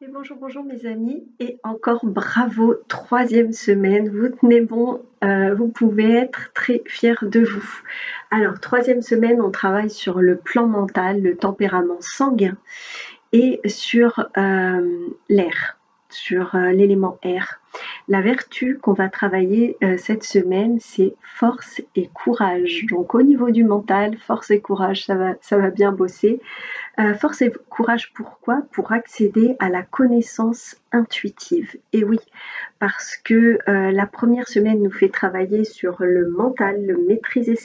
Et bonjour, bonjour mes amis, et encore bravo, troisième semaine, vous tenez bon, vous pouvez être très fiers de vous. Alors, troisième semaine, on travaille sur le plan mental, le tempérament sanguin et sur l'air, sur l'élément air. La vertu qu'on va travailler cette semaine, c'est force et courage. Donc au niveau du mental, force et courage, ça va bien bosser. Force et courage, pourquoi? Pour accéder à la connaissance intuitive. Et oui, parce que la première semaine nous fait travailler sur le mental, maîtriser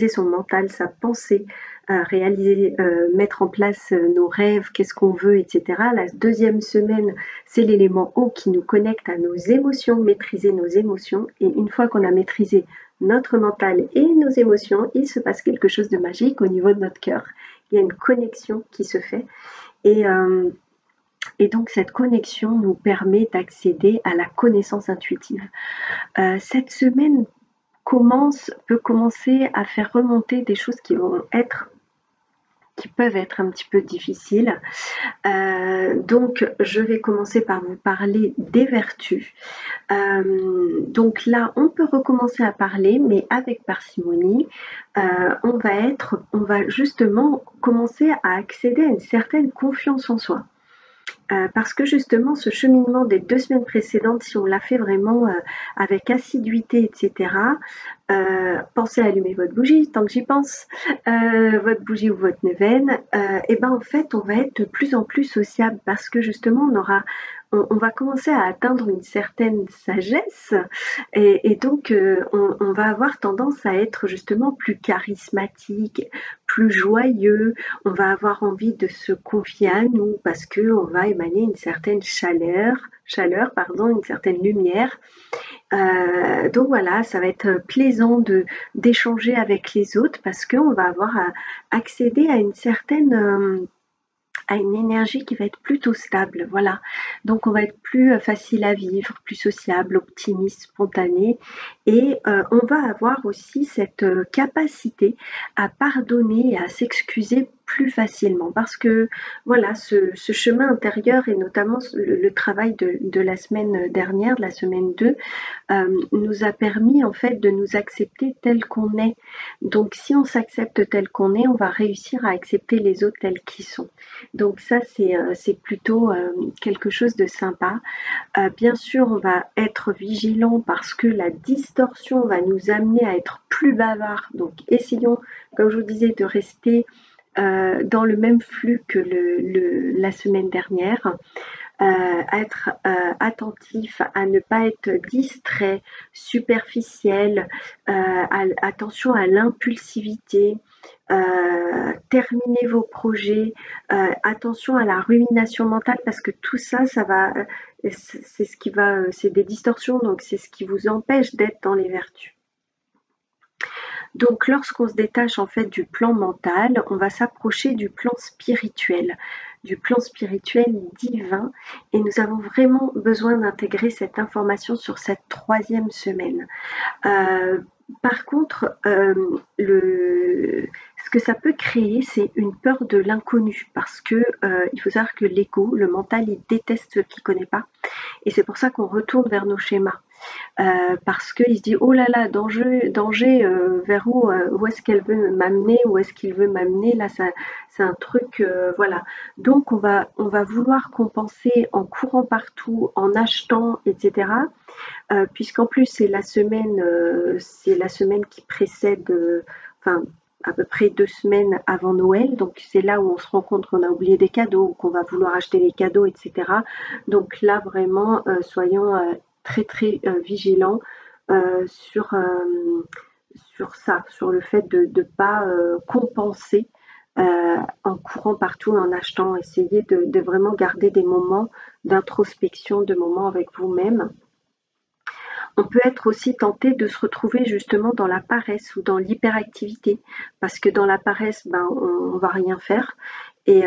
son mental, sa pensée, réaliser, mettre en place nos rêves, qu'est-ce qu'on veut, etc. La deuxième semaine, c'est l'élément eau qui nous connecte à nos émotions, maîtriser nos émotions. Et une fois qu'on a maîtrisé notre mental et nos émotions, il se passe quelque chose de magique au niveau de notre cœur. Il y a une connexion qui se fait. Et, euh, et donc cette connexion nous permet d'accéder à la connaissance intuitive. Cette semaine peut commencer à faire remonter des choses qui peuvent être un petit peu difficiles. Donc je vais commencer par vous parler des vertus. Donc là, on peut recommencer à parler, mais avec parcimonie. On va justement commencer à accéder à une certaine confiance en soi. Parce que justement, ce cheminement des 2 semaines précédentes, si on l'a fait vraiment avec assiduité, etc., pensez à allumer votre bougie, tant que j'y pense, votre bougie ou votre neuvaine, et ben en fait, on va être de plus en plus sociable parce que justement, on va commencer à atteindre une certaine sagesse et donc on va avoir tendance à être justement plus charismatique, plus joyeux, on va avoir envie de se confier à nous parce qu'on va émaner une certaine chaleur, pardon, une certaine lumière. Donc voilà, ça va être plaisant d'échanger avec les autres parce qu'on va avoir accédé à à une énergie qui va être plutôt stable, voilà. Donc on va être plus facile à vivre, plus sociable, optimiste, spontané, et on va avoir aussi cette capacité à pardonner et à s'excuser plus facilement parce que voilà, ce chemin intérieur et notamment le travail de la semaine dernière, de la semaine 2, nous a permis en fait de nous accepter tel qu'on est. Donc si on s'accepte tel qu'on est, on va réussir à accepter les autres tels qu'ils sont. Donc ça, c'est plutôt quelque chose de sympa. Bien sûr, on va être vigilant parce que la distorsion va nous amener à être plus bavard. Donc essayons, comme je vous disais, de rester dans le même flux que la semaine dernière. Être attentif, à ne pas être distrait, superficiel, attention à l'impulsivité, terminez vos projets, attention à la rumination mentale parce que tout ça, c'est ce qui va, c'est des distorsions, donc c'est ce qui vous empêche d'être dans les vertus. Donc lorsqu'on se détache en fait du plan mental, on va s'approcher du plan spirituel divin, et nous avons vraiment besoin d'intégrer cette information sur cette troisième semaine. Par contre, ce que ça peut créer, c'est une peur de l'inconnu parce que il faut savoir que l'ego, le mental, il déteste ce qu'il connaît pas, et c'est pour ça qu'on retourne vers nos schémas. Parce qu'il se dit oh là là, danger, vers où est-ce qu'elle veut m'amener, où est-ce qu'il veut m'amener, là c'est un truc, voilà. Donc on va vouloir compenser en courant partout, en achetant, etc. Puisqu'en plus c'est la semaine qui précède, enfin à peu près 2 semaines avant Noël, donc c'est là où on se rend compte qu'on a oublié des cadeaux, qu'on va vouloir acheter les cadeaux, etc. Donc là vraiment, soyons très très vigilants sur ça, sur le fait de ne pas compenser en courant partout, en achetant. Essayez de vraiment garder des moments d'introspection, de moments avec vous-même. On peut être aussi tenté de se retrouver justement dans la paresse ou dans l'hyperactivité, parce que dans la paresse, ben, on va rien faire, et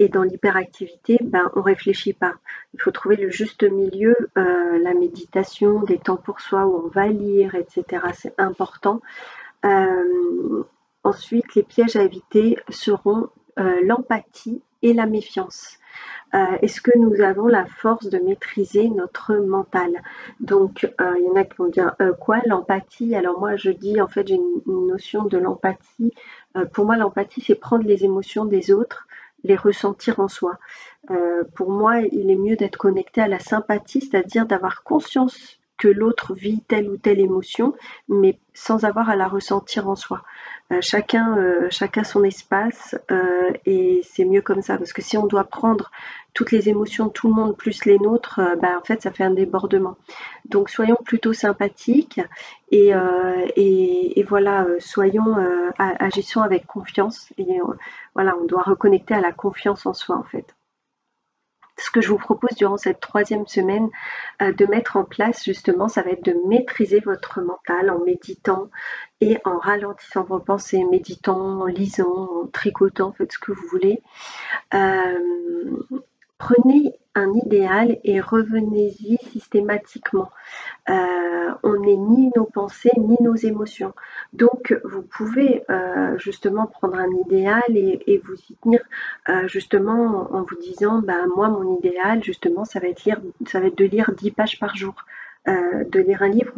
dans l'hyperactivité, ben, on réfléchit pas. Il faut trouver le juste milieu, la méditation, des temps pour soi où on va lire, etc. C'est important. Ensuite, les pièges à éviter seront l'empathie et la méfiance. Est-ce que nous avons la force de maîtriser notre mental? Donc, il y en a qui vont dire quoi? L'empathie? Alors moi, je dis en fait, j'ai une notion de l'empathie. Pour moi, l'empathie, c'est prendre les émotions des autres, les ressentir en soi. Pour moi, il est mieux d'être connecté à la sympathie, c'est-à-dire d'avoir conscience que l'autre vit telle ou telle émotion, mais sans avoir à la ressentir en soi. Chacun son espace et c'est mieux comme ça parce que si on doit prendre toutes les émotions de tout le monde plus les nôtres, en fait ça fait un débordement. Donc soyons plutôt sympathiques et voilà, agissons avec confiance et voilà, on doit reconnecter à la confiance en soi en fait. Ce que je vous propose durant cette troisième semaine de mettre en place justement, ça va être de maîtriser votre mental en méditant et en ralentissant vos pensées, méditant, en lisant, en tricotant, faites ce que vous voulez. Prenez un idéal et revenez-y systématiquement. On n'est ni nos pensées ni nos émotions. Donc vous pouvez justement prendre un idéal et vous y tenir justement en vous disant moi mon idéal justement ça va être de lire 10 pages par jour. De lire un livre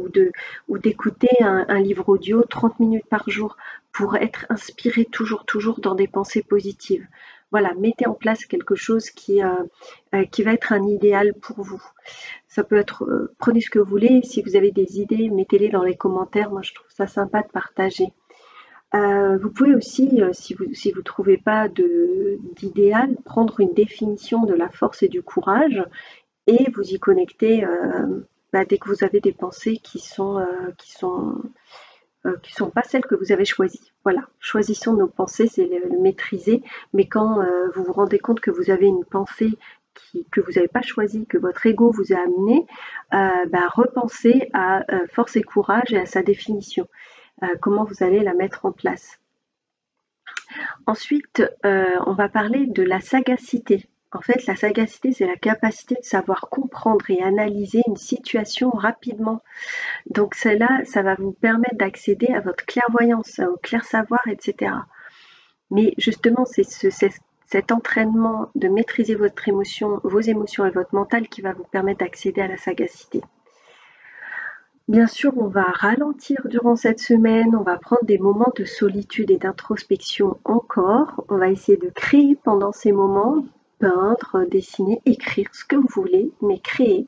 ou d'écouter un livre audio 30 minutes par jour pour être inspiré toujours dans des pensées positives. Voilà, mettez en place quelque chose qui va être un idéal pour vous. Ça peut être, prenez ce que vous voulez, si vous avez des idées, mettez-les dans les commentaires, moi je trouve ça sympa de partager. Vous pouvez aussi, si vous trouvez pas d'idéal, prendre une définition de la force et du courage et vous y connecter dès que vous avez des pensées qui sont pas celles que vous avez choisies. Voilà, choisissons nos pensées, c'est le maîtriser, mais quand vous vous rendez compte que vous avez une pensée que vous n'avez pas choisie, que votre ego vous a amené, repensez à force et courage et à sa définition. Comment vous allez la mettre en place. Ensuite, on va parler de la sagacité. En fait, la sagacité, c'est la capacité de savoir comprendre et analyser une situation rapidement. Donc celle-là, ça va vous permettre d'accéder à votre clairvoyance, au clair savoir, etc. Mais justement, c'est cet entraînement de maîtriser vos émotions et votre mental qui va vous permettre d'accéder à la sagacité. Bien sûr, on va ralentir durant cette semaine, on va prendre des moments de solitude et d'introspection encore. On va essayer de créer pendant ces moments, peindre, dessiner, écrire, ce que vous voulez, mais créer.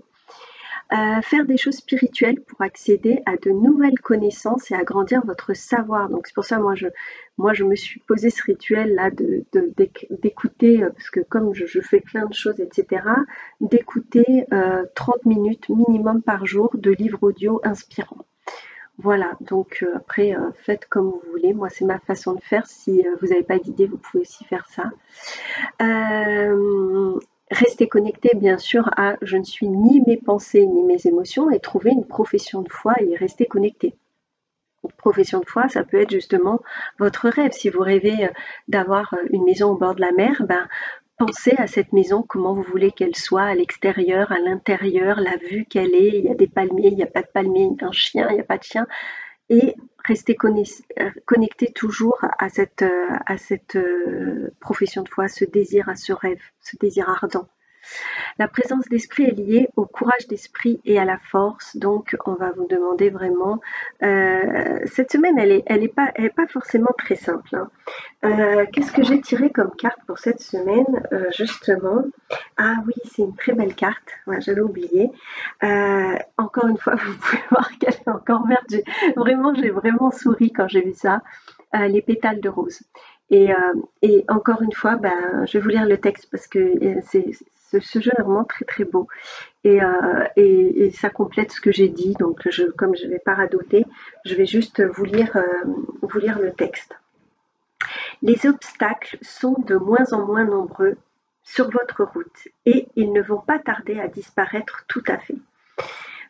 Faire des choses spirituelles pour accéder à de nouvelles connaissances et agrandir votre savoir. Donc c'est pour ça moi je me suis posé ce rituel là d'écouter, parce que comme je fais plein de choses, etc., d'écouter 30 minutes minimum par jour de livres audio inspirants. Voilà, donc après faites comme vous voulez, moi c'est ma façon de faire, si vous n'avez pas d'idée vous pouvez aussi faire ça. Restez connecté bien sûr à je ne suis ni mes pensées ni mes émotions et trouver une profession de foi et rester connecté. Une profession de foi, ça peut être justement votre rêve. Si vous rêvez d'avoir une maison au bord de la mer, pensez à cette maison, comment vous voulez qu'elle soit à l'extérieur, à l'intérieur, la vue qu'elle est, il y a des palmiers, il n'y a pas de palmiers, un chien, il n'y a pas de chien. Et rester connecté toujours à cette profession de foi, à ce désir, à ce rêve, ce désir ardent. La présence d'esprit est liée au courage d'esprit et à la force, donc on va vous demander vraiment, cette semaine elle est pas forcément très simple, hein. Qu'est-ce que j'ai tiré comme carte pour cette semaine justement? Ah oui, c'est une très belle carte, ouais, j'avais oublié. Encore une fois, vous pouvez voir qu'elle est encore verte. J'ai vraiment souri quand j'ai vu ça. Les pétales de rose. Et encore une fois, je vais vous lire le texte parce que ce jeu est vraiment très très beau. Et ça complète ce que j'ai dit. Donc, comme je ne vais pas radoter, je vais juste vous lire le texte. Les obstacles sont de moins en moins nombreux sur votre route et ils ne vont pas tarder à disparaître tout à fait.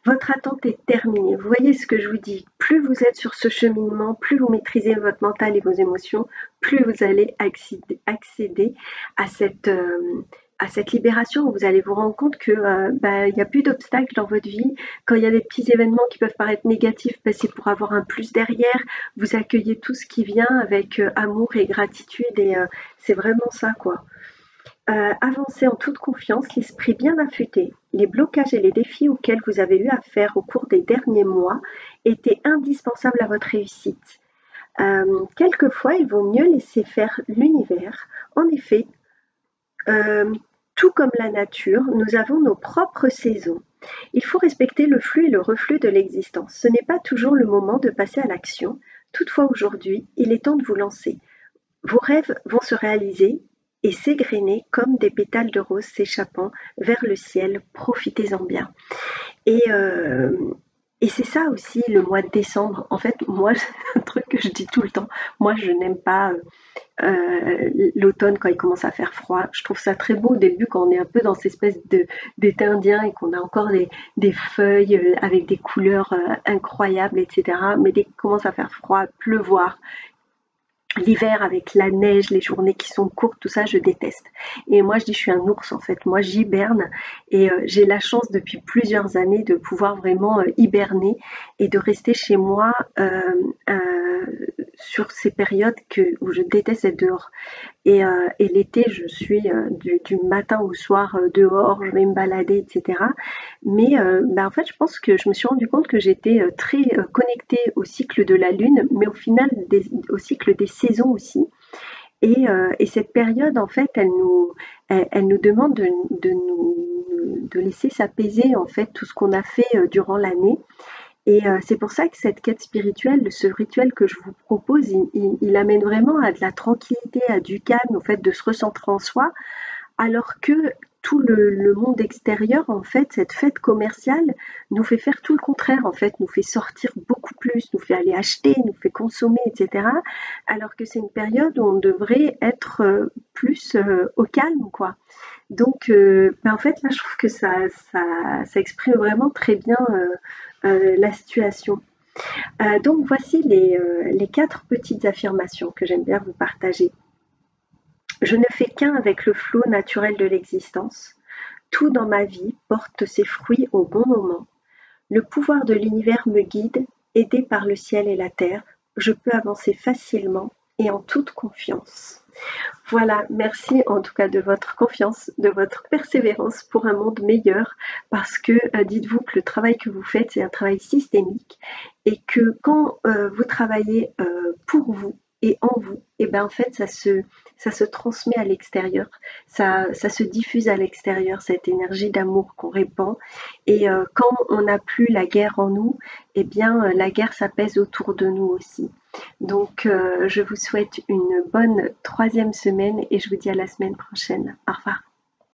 Votre attente est terminée. Vous voyez ce que je vous dis, plus vous êtes sur ce cheminement, plus vous maîtrisez votre mental et vos émotions, plus vous allez accéder à cette libération où vous allez vous rendre compte que il n'y a plus d'obstacles dans votre vie. Quand il y a des petits événements qui peuvent paraître négatifs, c'est pour avoir un plus derrière. Vous accueillez tout ce qui vient avec amour et gratitude et c'est vraiment ça quoi. Avancez en toute confiance, l'esprit bien affûté. Les blocages et les défis auxquels vous avez eu à faire au cours des derniers mois étaient indispensables à votre réussite. Quelquefois, il vaut mieux laisser faire l'univers. En effet, euh, tout comme la nature, nous avons nos propres saisons. Il faut respecter le flux et le reflux de l'existence. Ce n'est pas toujours le moment de passer à l'action. Toutefois, aujourd'hui, il est temps de vous lancer. Vos rêves vont se réaliser et s'égrener comme des pétales de rose s'échappant vers le ciel. Profitez-en bien. Et, euh, et c'est ça aussi le mois de décembre. En fait, moi, c'est un truc que je dis tout le temps. Moi, je n'aime pas l'automne quand il commence à faire froid. Je trouve ça très beau au début quand on est un peu dans cette espèce d'été indien et qu'on a encore des feuilles avec des couleurs incroyables, etc. Mais dès qu'il commence à faire froid, pleuvoir, l'hiver avec la neige, les journées qui sont courtes, tout ça, je déteste. Et moi, je dis, je suis un ours en fait. Moi, j'hiberne et j'ai la chance depuis plusieurs années de pouvoir vraiment hiberner et de rester chez moi sur ces périodes où je déteste être dehors. Et l'été, je suis du matin au soir dehors, je vais me balader, etc. Mais bah, en fait, je pense que je me suis rendu compte que j'étais très connectée au cycle de la Lune, mais au final au cycle des saisons aussi. Et cette période, en fait, elle nous demande de laisser s'apaiser en fait tout ce qu'on a fait durant l'année. Et c'est pour ça que cette quête spirituelle, ce rituel que je vous propose, il amène vraiment à de la tranquillité, à du calme, au fait de se recentrer en soi, alors que tout le monde extérieur, en fait, cette fête commerciale nous fait faire tout le contraire, en fait, nous fait sortir beaucoup plus, nous fait aller acheter, nous fait consommer, etc. Alors que c'est une période où on devrait être plus au calme, quoi. Donc, ben, en fait, là, je trouve que ça exprime vraiment très bien la situation. Donc, voici les 4 petites affirmations que j'aime bien vous partager. Je ne fais qu'un avec le flot naturel de l'existence. Tout dans ma vie porte ses fruits au bon moment. Le pouvoir de l'univers me guide, aidé par le ciel et la terre. Je peux avancer facilement et en toute confiance. Voilà, merci en tout cas de votre confiance, de votre persévérance pour un monde meilleur, parce que dites-vous que le travail que vous faites, c'est un travail systémique et que quand vous travaillez pour vous et en vous, et ben en fait ça se transmet à l'extérieur, ça se diffuse à l'extérieur, cette énergie d'amour qu'on répand. Et quand on n'a plus la guerre en nous, et bien la guerre s'apaise autour de nous aussi. Donc, je vous souhaite une bonne troisième semaine et je vous dis à la semaine prochaine. Au revoir.